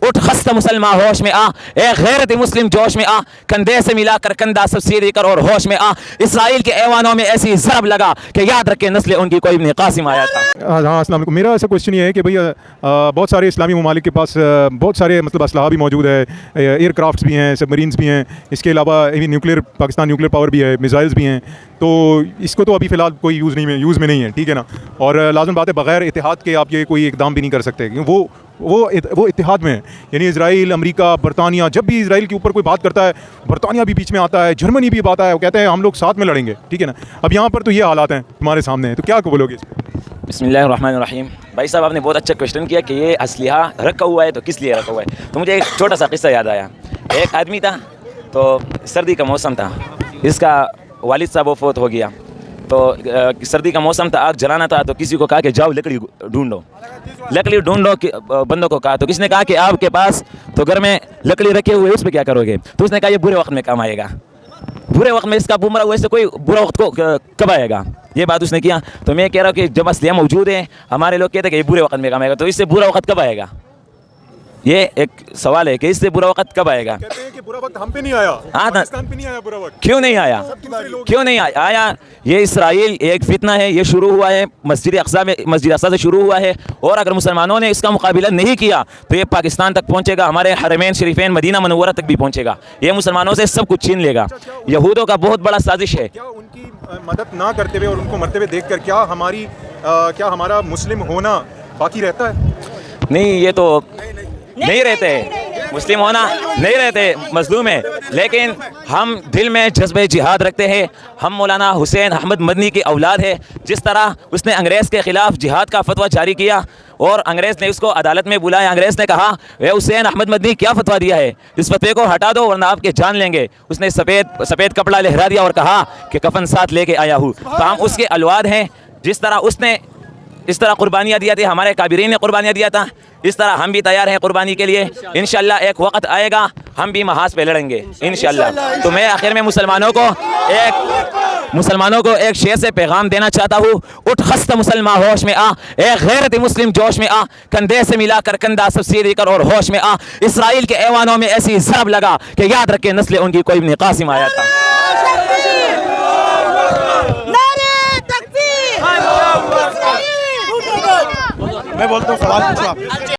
اٹھ خستہ مسلمان ہوش میں آ، اے غیرت مسلم جوش میں آ، کندھے سے ملا کر کندھا سب سیدھی کر اور ہوش میں آ، اسرائیل کے ایوانوں میں ایسی ضرب لگا کہ یاد رکھے نسل ان کی کوئی ابن قاسم آیا تھا۔ ہاں السلام علیکم۔ میرا ایسا کوشچن یہ ہے کہ بھئی بہت سارے اسلامی ممالک کے پاس بہت سارے مطلب اسلحہ بھی موجود ہے، ایئر کرافٹس بھی ہیں، سب مرینس بھی ہیں، اس کے علاوہ نیوکلیئر پاکستان نیوکلیئر پاور بھی ہے، میزائلز بھی ہیں، تو اس کو تو ابھی فی الحال کوئی یوز میں نہیں ہے، ٹھیک ہے نا، اور لازم بات ہے بغیر اتحاد کے آپ یہ کوئی اقدام بھی نہیں کر سکتے، کیونکہ وہ اتحاد میں ہے، یعنی اسرائیل، امریکہ، برطانیہ، جب بھی اسرائیل کے اوپر کوئی بات کرتا ہے برطانیہ بھی بیچ میں آتا ہے، جرمنی بھی آتا ہے، وہ کہتے ہیں ہم لوگ ساتھ میں لڑیں گے، ٹھیک ہے نا۔ اب یہاں پر تو یہ حالات ہیں تمہارے سامنے ہیں، تو کیا بولو گے؟ بسم اللہ الرحمن الرحیم۔ بھائی صاحب آپ نے بہت اچھا کوشچن کیا کہ یہ اسلحہ رکھا ہوا ہے تو کس لیے رکھا ہوا ہے، تو مجھے ایک چھوٹا سا قصہ یاد آیا۔ ایک آدمی تھا، تو سردی کا موسم تھا، اس کا والد صاحب وہ فوت ہو گیا، تو سردی کا موسم تھا، آگ جلانا تھا، تو کسی کو کہا کہ جاؤ لکڑی ڈھونڈو، لکڑی ڈھونڈو، بندوں کو کہا، تو کسی نے کہا کہ آپ کے پاس تو گھر میں لکڑی رکھے ہوئے اس پہ کیا کرو گے، تو اس نے کہا یہ برے وقت میں کام آئے گا، برے وقت میں اس کا بمرا ویسے کوئی برا وقت کو کب آئے گا، یہ بات اس نے کیا۔ تو میں کہہ رہا ہوں کہ جب اسلحہ موجود ہیں، ہمارے لوگ کہتے ہیں کہ یہ برے وقت میں کام آئے گا، تو اس سے برا وقت کب آئے گا، یہ ایک سوال ہے کہ اس سے برا وقت کب آئے گا۔ کہتے ہیں کہ برا وقت ہم پہ نہیں آیا، پاکستان پہ نہیں آیا برا وقت، کیوں نہیں آیا، کیوں نہیں آیا؟ یہ اسرائیل ایک فتنہ ہے، یہ شروع ہوا ہے مسجد اقصی سے شروع ہوا ہے، اور اگر مسلمانوں نے اس کا مقابلہ نہیں کیا تو یہ پاکستان تک پہنچے گا، ہمارے حرمین شریفین مدینہ منورہ تک بھی پہنچے گا، یہ مسلمانوں سے سب کچھ چھین لے گا۔ یہودوں کا بہت بڑا سازش ہے۔ کیا ان کی مدد نہ کرتے ہوئے اور ان کو مرتے ہوئے دیکھ کر کیا ہمارا مسلم ہونا باقی رہتا ہے؟ نہیں، یہ تو نہیں رہتے، مسلم ہونا نہیں رہتے، مظلوم ہے، لیکن ہم دل میں جذبہ جہاد رکھتے ہیں۔ ہم مولانا حسین احمد مدنی کی اولاد ہے، جس طرح اس نے انگریز کے خلاف جہاد کا فتویٰ جاری کیا اور انگریز نے اس کو عدالت میں بلایا، انگریز نے کہا اے حسین احمد مدنی کیا فتویٰ دیا ہے، اس فتوے کو ہٹا دو ورنہ آپ کے جان لیں گے۔ اس نے سفید کپڑا لہرا دیا اور کہا کہ کفن ساتھ لے کے آیا ہوں۔ تو ہم اس کے اولاد ہیں، جس طرح اس نے اس طرح قربانیاں دیا تھی، ہمارے کابرین نے قربانیاں دیا تھا، اس طرح ہم بھی تیار ہیں قربانی کے لیے۔ انشاءاللہ ایک وقت آئے گا ہم بھی محاذ پہ لڑیں گے انشاءاللہ۔ تو میں آخر میں مسلمانوں کو ایک شعر سے پیغام دینا چاہتا ہوں، اٹھ خستہ مسلمان ہوش میں آ، اے غیرت مسلم جوش میں آ، کندھے سے ملا کر کندھا سب سیدھی کر اور ہوش میں آ، اسرائیل کے ایوانوں میں ایسی ضرب لگا کہ یاد رکھے نسل ان کی کوئی ابن قاسم آیا تھا۔ میں بولتا ہوں سوال پوچھو آپ۔